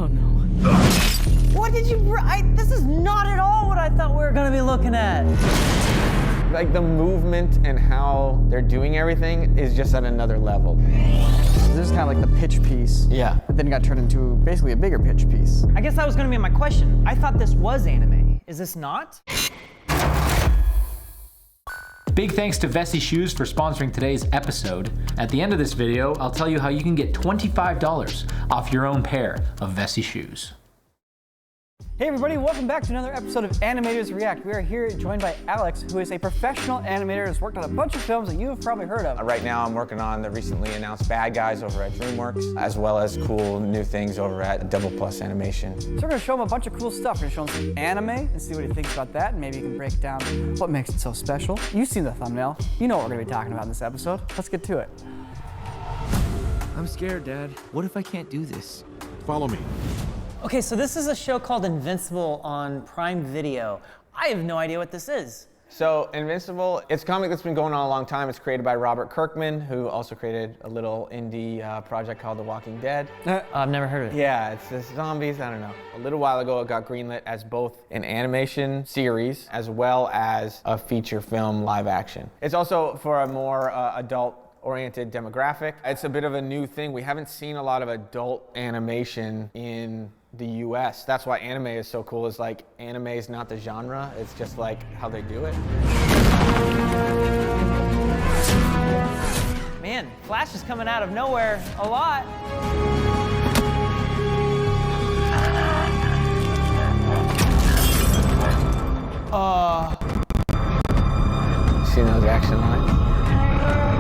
Oh no. What did you, this is not at all what I thought we were gonna be looking at. Like the movement and how they're doing everything is just at another level. This is kind of like the pitch piece. Yeah. But then it got turned into basically a bigger pitch piece. I guess that was gonna be my question. I thought this was anime. Is this not? Big thanks to Vessi Shoes for sponsoring today's episode. At the end of this video, I'll tell you how you can get $25 off your own pair of Vessi Shoes. Hey everybody, welcome back to another episode of Animators React. We are here joined by Alex, who is a professional animator, has worked on a bunch of films that you have probably heard of. Right now I'm working on the recently announced Bad Guys over at DreamWorks, as well as cool new things over at Double Plus Animation. So we're gonna show him a bunch of cool stuff. We're gonna show him some anime and see what he thinks about that, and maybe you can break down what makes it so special. You've seen the thumbnail. You know what we're gonna be talking about in this episode. Let's get to it. I'm scared, Dad. What if I can't do this? Follow me. Okay, so this is a show called Invincible on Prime Video. I have no idea what this is. So Invincible, it's a comic that's been going on a long time. It's created by Robert Kirkman, who also created a little indie project called The Walking Dead. I've never heard of it. Yeah, it's just zombies, I don't know. A little while ago, it got greenlit as both an animation series as well as a feature film live action. It's also for a more adult-oriented demographic. It's a bit of a new thing. We haven't seen a lot of adult animation in the US. That's why anime is so cool, is like anime is not the genre, it's just like how they do it. Man, Flash is coming out of nowhere a lot. See those action lines?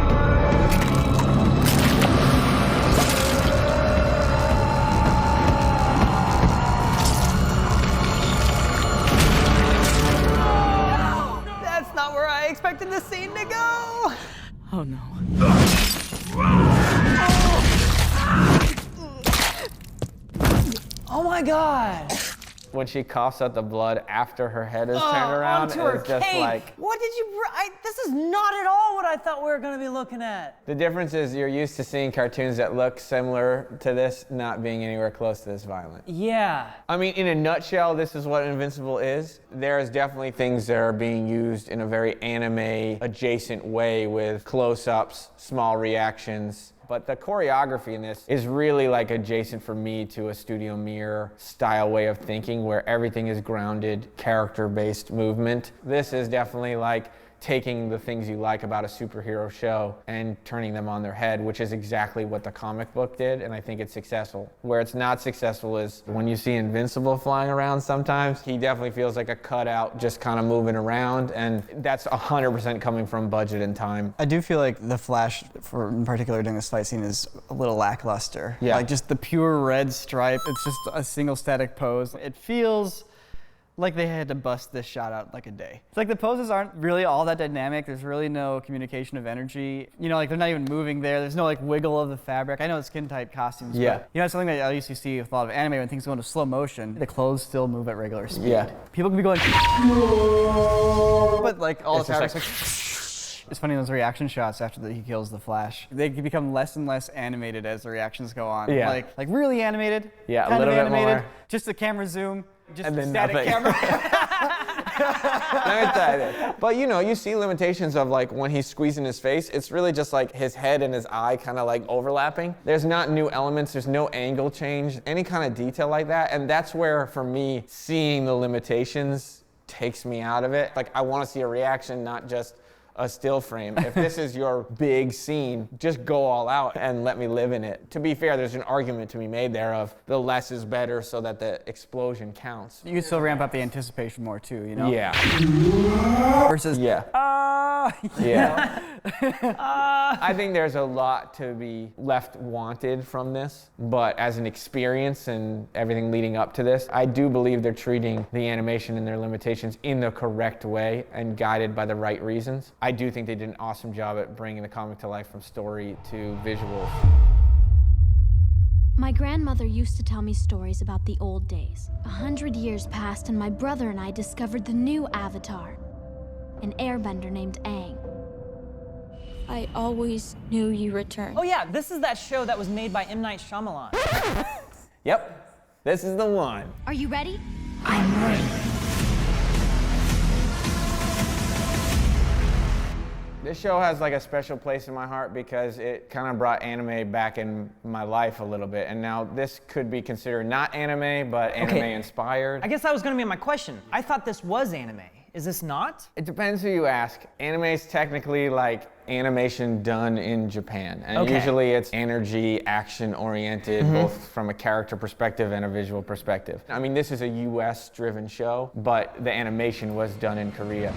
That's not where I expected the scene to go. Oh no. Oh my God. When she coughs out the blood after her head is turned around, Onto her it's just cape. like... What did you, this is not at all what I thought we were gonna be looking at. The difference is you're used to seeing cartoons that look similar to this not being anywhere close to this violent. Yeah. I mean, in a nutshell, this is what Invincible is. There's definitely things that are being used in a very anime-adjacent way with close-ups, small reactions. But the choreography in this is really like adjacent for me to a Studio Mir style way of thinking where everything is grounded, character-based movement. This is definitely like taking the things you like about a superhero show and turning them on their head, which is exactly what the comic book did, and I think it's successful. Where it's not successful is when you see Invincible flying around sometimes, he definitely feels like a cutout just kind of moving around, and that's 100% coming from budget and time. I do feel like the Flash, in particular during this fight scene, is a little lackluster. Yeah. Like just the pure red stripe, it's just a single static pose. It feels like they had to bust this shot out like a day. It's like the poses aren't really all that dynamic. There's really no communication of energy. You know, like they're not even moving there. There's no like wiggle of the fabric. I know it's skin tight costumes, Yeah. but you know, it's something that I used to see with a lot of anime when things go into slow motion. The clothes still move at regular speed. Yeah. People can be going, but like all It's the just fabric's like, it's funny, those reaction shots after he kills the Flash, they become less and less animated as the reactions go on. Yeah. Like really animated. Yeah, a kind little of bit animated, more. just the camera zoom, just And the then static nothing. camera. Let me tell you this. But you know, you see limitations of like when he's squeezing his face, it's really just like his head and his eye kind of like overlapping. There's not new elements, there's no angle change, any kind of detail like that. And that's where, for me, seeing the limitations takes me out of it. Like I want to see a reaction, not just a still frame. If this is your big scene, just go all out and let me live in it. To be fair, there's an argument to be made there of the less is better so that the explosion counts. You can still ramp up the anticipation more too, you know? Yeah. Versus, Yeah. you Yeah. know? I think there's a lot to be left wanted from this, but as an experience and everything leading up to this, I do believe they're treating the animation and their limitations in the correct way and guided by the right reasons. I do think they did an awesome job at bringing the comic to life from story to visuals. My grandmother used to tell me stories about the old days. 100 years passed and my brother and I discovered the new Avatar, an airbender named Aang. I always knew you returned. Oh yeah, this is that show that was made by M. Night Shyamalan. Yep. This is the one. Are you ready? This show has like a special place in my heart because it kind of brought anime back in my life a little bit. And now this could be considered not anime, but anime inspired. I guess that was gonna be my question. I thought this was anime. Is this not? It depends who you ask. Anime is technically like animation done in Japan. And usually it's energy, action oriented, both from a character perspective and a visual perspective. I mean, this is a US driven show, but the animation was done in Korea.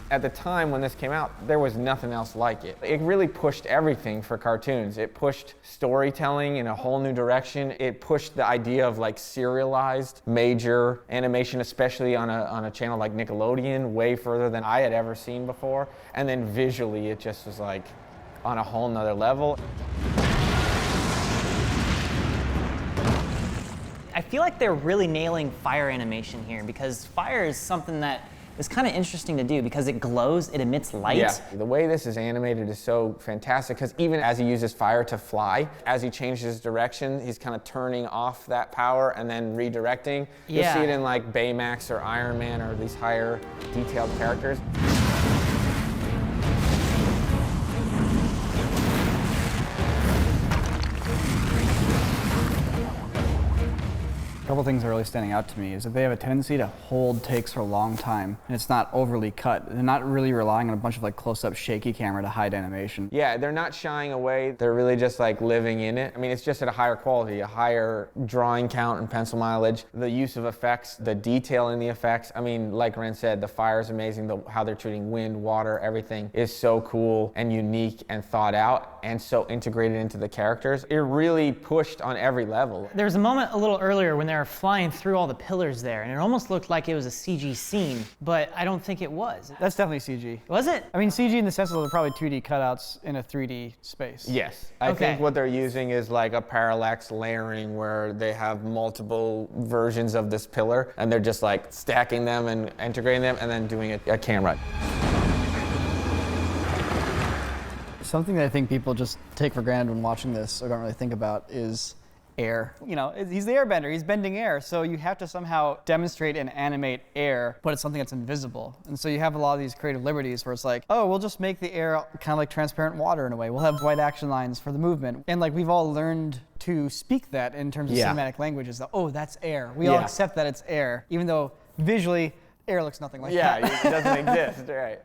At the time when this came out, there was nothing else like it. It really pushed everything for cartoons. It pushed storytelling in a whole new direction. It pushed the idea of like serialized major animation, especially on a channel like Nickelodeon, way further than I had ever seen before. And then visually, it just was like on a whole nother level. I feel like they're really nailing fire animation here because fire is something that is kind of interesting to do because it glows, it emits light. Yeah, the way this is animated is so fantastic because even as he uses fire to fly, as he changes direction, he's kind of turning off that power and then redirecting. You'll see it in like Baymax or Iron Man or these higher detailed characters. A couple things that are really standing out to me is that they have a tendency to hold takes for a long time, and it's not overly cut. They're not really relying on a bunch of like close-up shaky camera to hide animation. Yeah, they're not shying away. They're really just like living in it. I mean, it's just at a higher quality, a higher drawing count and pencil mileage. The use of effects, the detail in the effects. I mean, like Ren said, the fire is amazing. How they're treating wind, water, everything is so cool and unique and thought out and so integrated into the characters. It really pushed on every level. There was a moment a little earlier when they were flying through all the pillars there, and it almost looked like it was a CG scene, but I don't think it was. That's definitely CG. Was it? I mean, CG in the sense that they're probably 2D cutouts in a 3D space. Yes. I think what they're using is like a parallax layering where they have multiple versions of this pillar and they're just like stacking them and integrating them and then doing a camera. Something that I think people just take for granted when watching this or don't really think about is air. You know, he's the airbender, he's bending air, so you have to somehow demonstrate and animate air, but it's something that's invisible. And so you have a lot of these creative liberties where it's like, oh, we'll just make the air kind of like transparent water in a way. We'll have white action lines for the movement. And like we've all learned to speak that in terms of cinematic language is that, oh, that's air. We all accept that it's air, even though visually air looks nothing like that. Yeah, it doesn't exist, right.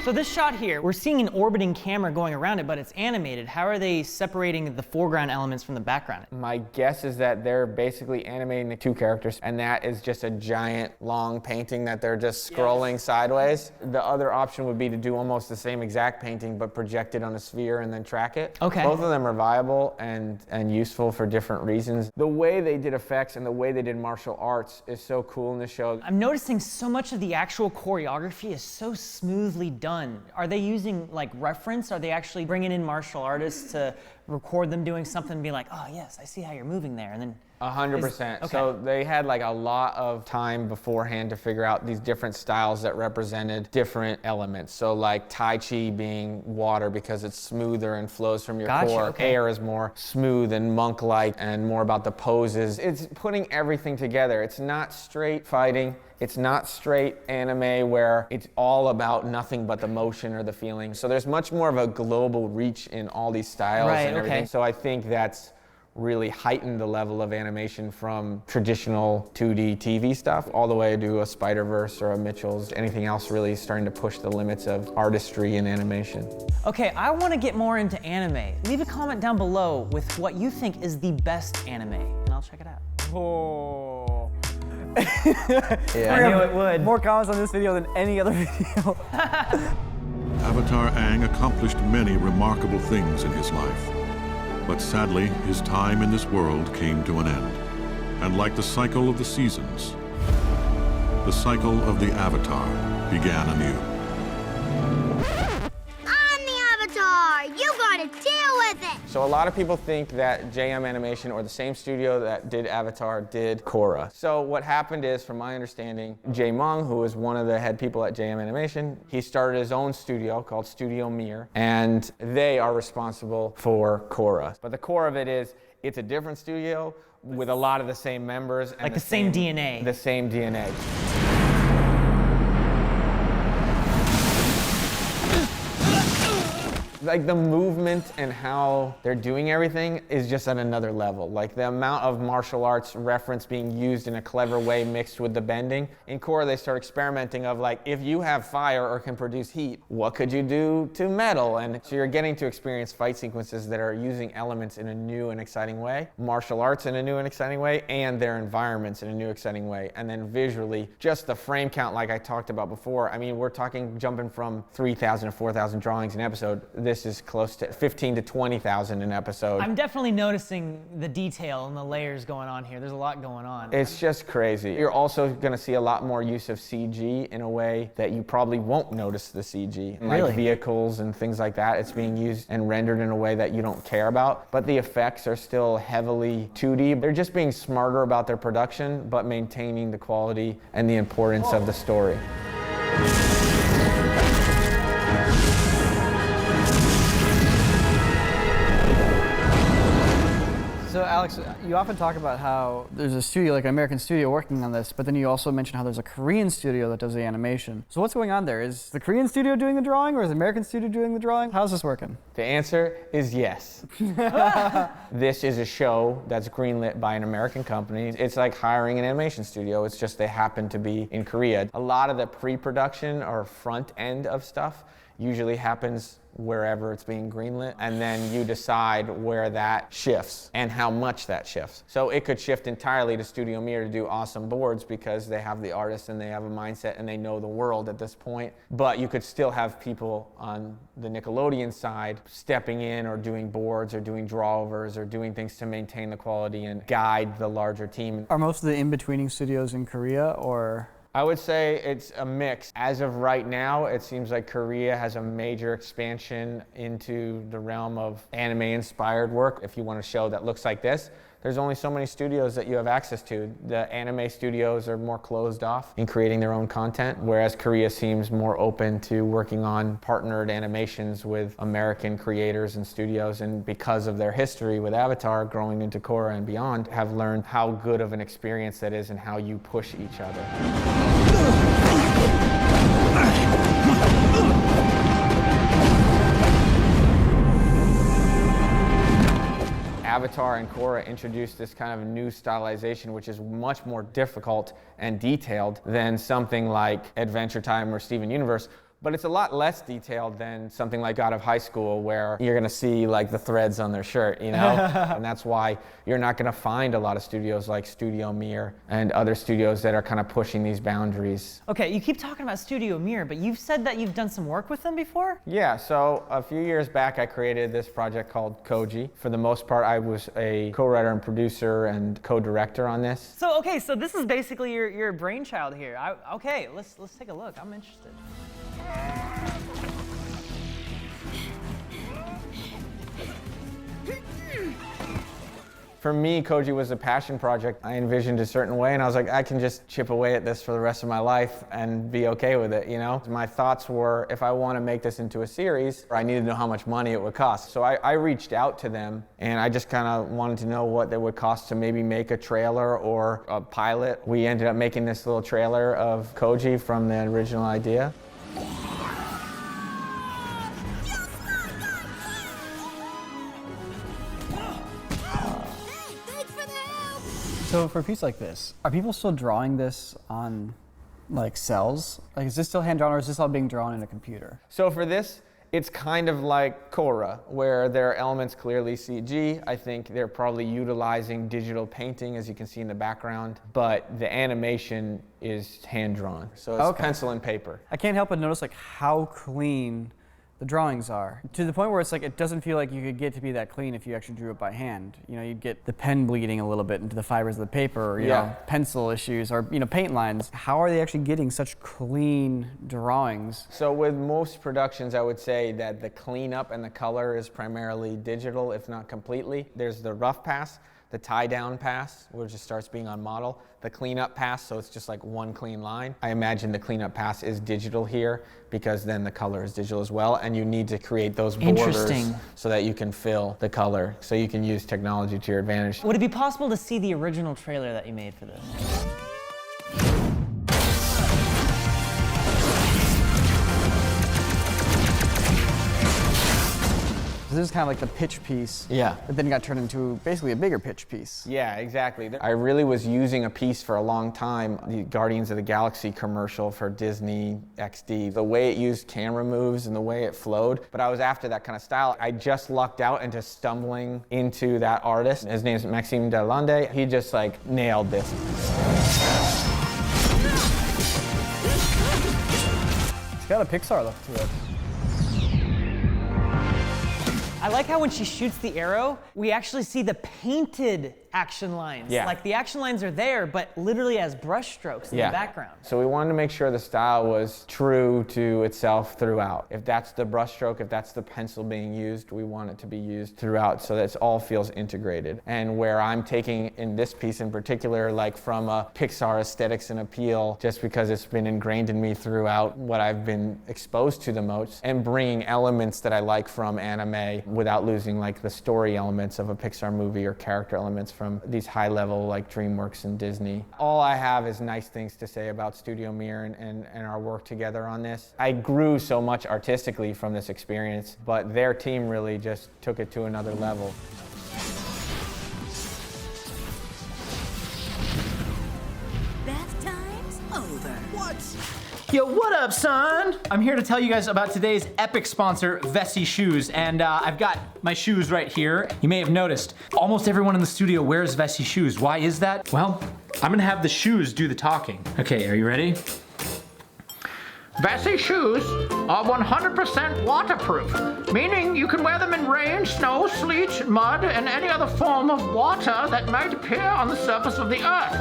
So this shot here, we're seeing an orbiting camera going around it, but it's animated. How are they separating the foreground elements from the background? My guess is that they're basically animating the two characters, and that is just a giant, long painting that they're just scrolling sideways. The other option would be to do almost the same exact painting, but project it on a sphere and then track it. Okay. Both of them are viable and useful for different reasons. The way they did effects and the way they did martial arts is so cool in the show. I'm noticing so much of the actual choreography is so smoothly done. Are they using like reference? Are they actually bringing in martial artists to record them doing something and be like, oh yes, I see how you're moving there, and then 100%. Okay. So they had like a lot of time beforehand to figure out these different styles that represented different elements. So like Tai Chi being water because it's smoother and flows from your core. Okay. Air is more smooth and monk-like and more about the poses. It's putting everything together. It's not straight fighting. It's not straight anime where it's all about nothing but the motion or the feeling. So there's much more of a global reach in all these styles and everything. So I think that's really heightened the level of animation from traditional 2D TV stuff all the way to a Spider-Verse or a Mitchell's. Anything else really starting to push the limits of artistry and animation. Okay, I want to get more into anime. Leave a comment down below with what you think is the best anime, and I'll check it out. Oh. Yeah. I knew it would. More comments on this video than any other video. Avatar Aang accomplished many remarkable things in his life. But sadly, his time in this world came to an end. And like the cycle of the seasons, the cycle of the Avatar began anew. I'm the Avatar! You gotta deal with with it. So a lot of people think that JM Animation, or the same studio that did Avatar, did Korra. So what happened is, from my understanding, Jae Mung, who is one of the head people at JM Animation, he started his own studio called Studio Mir, and they are responsible for Korra. But the core of it is, it's a different studio with a lot of the same members. And Like the same DNA. The same DNA. Like the movement and how they're doing everything is just at another level. Like the amount of martial arts reference being used in a clever way mixed with the bending. In Korra, they start experimenting of like, if you have fire or can produce heat, what could you do to metal? And so you're getting to experience fight sequences that are using elements in a new and exciting way, martial arts in a new and exciting way, and their environments in a new exciting way. And then visually, just the frame count like I talked about before. I mean, we're talking jumping from 3,000 to 4,000 drawings an episode. This is close to 15 to 20,000 an episode. I'm definitely noticing the detail and the layers going on here. There's a lot going on. It's just crazy. You're also going to see a lot more use of CG in a way that you probably won't notice the CG. Really? Like vehicles and things like that. It's being used and rendered in a way that you don't care about. But the effects are still heavily 2D. They're just being smarter about their production, but maintaining the quality and the importance of the story. So Alex, you often talk about how there's a studio, like an American studio working on this, but then you also mention how there's a Korean studio that does the animation. So what's going on there? Is the Korean studio doing the drawing, or is the American studio doing the drawing? How's this working? The answer is yes. This is a show that's greenlit by an American company. It's like hiring an animation studio. It's just they happen to be in Korea. A lot of the pre-production or front end of stuff usually happens wherever it's being greenlit, and then you decide where that shifts and how much that shifts. So it could shift entirely to Studio Mir to do awesome boards because they have the artists and they have a mindset and they know the world at this point. But you could still have people on the Nickelodeon side stepping in or doing boards or doing drawovers or doing things to maintain the quality and guide the larger team. Are most of the in-betweening studios in Korea, or? I would say it's a mix. As of right now, it seems like Korea has a major expansion into the realm of anime-inspired work. If you want a show that looks like this, there's only so many studios that you have access to. The anime studios are more closed off in creating their own content, whereas Korea seems more open to working on partnered animations with American creators and studios, and because of their history with Avatar growing into Korra and beyond, have learned how good of an experience that is and how you push each other. Avatar and Korra introduced this kind of new stylization, which is much more difficult and detailed than something like Adventure Time or Steven Universe. But it's a lot less detailed than something like God of High School, where you're gonna see like the threads on their shirt, you know? And that's why you're not gonna find a lot of studios like Studio Mir and other studios that are kind of pushing these boundaries. Okay, you keep talking about Studio Mir, but you've said that you've done some work with them before? Yeah, so a few years back I created this project called Koji. For the most part, I was a co-writer and producer and co-director on this. So, okay, so this is basically your brainchild here. Okay, let's take a look. I'm interested. For me, Koji was a passion project. I envisioned a certain way, and I was like, I can just chip away at this for the rest of my life and be okay with it, you know? My thoughts were, if I want to make this into a series, I needed to know how much money it would cost. So I reached out to them, and I just kind of wanted to know what it would cost to maybe make a trailer or a pilot. We ended up making this little trailer of Koji from the original idea. So for a piece like this, are people still drawing this on like cells? Like, is this still hand drawn, or is this all being drawn in a computer? So for this, it's kind of like Korra, where there are elements clearly CG. I think they're probably utilizing digital painting, as you can see in the background, but the animation is hand drawn. So it's Okay. pencil and paper. I can't help but notice like how clean the drawings are, to the point where it's like it doesn't feel like you could get to be that clean if you actually drew it by hand. You know, you'd get the pen bleeding a little bit into the fibers of the paper, or you know, pencil issues, or paint lines. How are they actually getting such clean drawings? So with most productions, I would say that the cleanup and the color is primarily digital, if not completely. There's the rough pass, the tie-down pass, where it just starts being on model, the cleanup pass, so it's just like one clean line. I imagine the cleanup pass is digital here, because then the color is digital as well, and you need to create those borders so that you can fill the color, so you can use technology to your advantage. Would it be possible to see the original trailer that you made for this? This is kind of like the pitch piece. Yeah. But then got turned into basically a bigger pitch piece. Yeah, exactly. I really was using a piece for a long time, the Guardians of the Galaxy commercial for Disney XD. The way it used camera moves and the way it flowed, but I was after that kind of style. I just lucked out into stumbling into that artist. His name's Maxime Delande. He just like nailed this. It's got a Pixar look to it. I like how when she shoots the arrow, we actually see the painted action lines. Yeah. Like the action lines are there, but literally as brush strokes in the background. So we wanted to make sure the style was true to itself throughout. If that's the brush stroke, if that's the pencil being used, we want it to be used throughout so that it all feels integrated. And where I'm taking in this piece in particular, like from a Pixar aesthetics and appeal, just because it's been ingrained in me throughout what I've been exposed to the most, and bringing elements that I like from anime without losing like the story elements of a Pixar movie or character elements from these high level like DreamWorks and Disney. All I have is nice things to say about Studio Mir and our work together on this. I grew so much artistically from this experience, but their team really just took it to another level. Bath time's over. What? Yo, what up, son? I'm here to tell you guys about today's epic sponsor, Vessi Shoes, and I've got my shoes right here. You may have noticed, almost everyone in the studio wears Vessi shoes. Why is that? Well, I'm gonna have the shoes do the talking. Okay, are you ready? Vessi shoes are 100% waterproof, meaning you can wear them in rain, snow, sleet, mud, and any other form of water that might appear on the surface of the earth.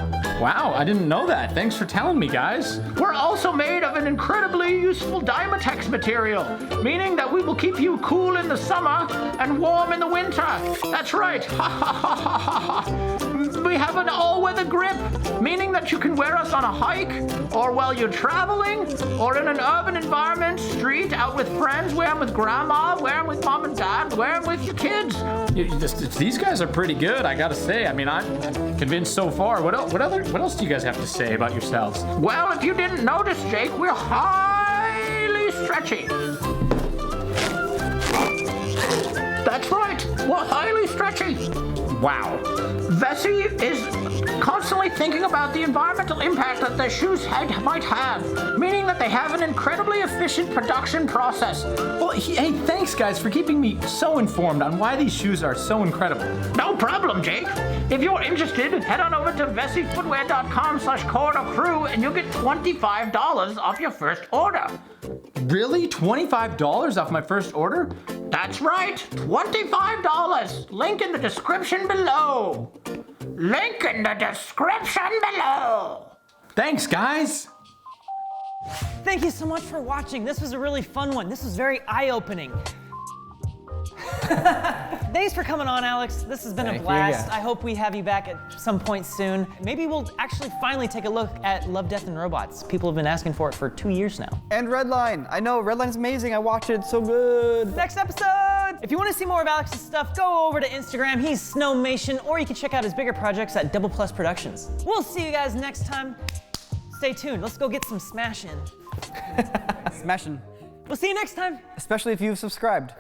Wow, I didn't know that. Thanks for telling me, guys. We're also made of an incredibly useful Dymatex material, meaning that we will keep you cool in the summer and warm in the winter. That's right. We have an all-weather grip, meaning that you can wear us on a hike, or while you're traveling, or in an urban environment, street, out with friends, wear them with grandma, wear them with mom and dad, wear them with your kids. These guys are pretty good, I gotta say. I mean, I'm convinced so far. What else do you guys have to say about yourselves? Well, if you didn't notice, Jake, we're highly stretchy. That's right, we're highly stretchy. Wow. Vessi is constantly thinking about the environmental impact that their shoes might have, meaning that they have an incredibly efficient production process. Well, hey, thanks guys for keeping me so informed on why these shoes are so incredible. No problem, Jake. If you're interested, head on over to VessiFootwear.com/CorridorCrew and you'll get $25 off your first order. Really? $25 off my first order? That's right, $25. Link in the description below. Link in the description below. Thanks, guys. Thank you so much for watching. This was a really fun one. This was very eye-opening. Thanks for coming on, Alex. This has been a blast. I hope we have you back at some point soon. Maybe we'll actually finally take a look at Love, Death, and Robots. People have been asking for it for 2 years now. And Redline. I know, Redline's amazing. I watch it, it's so good. Next episode! If you want to see more of Alex's stuff, go over to Instagram. He's Snowmation, or you can check out his bigger projects at Double Plus Productions. We'll see you guys next time. Stay tuned. Let's go get some smash in. Smashing. We'll see you next time. Especially if you've subscribed.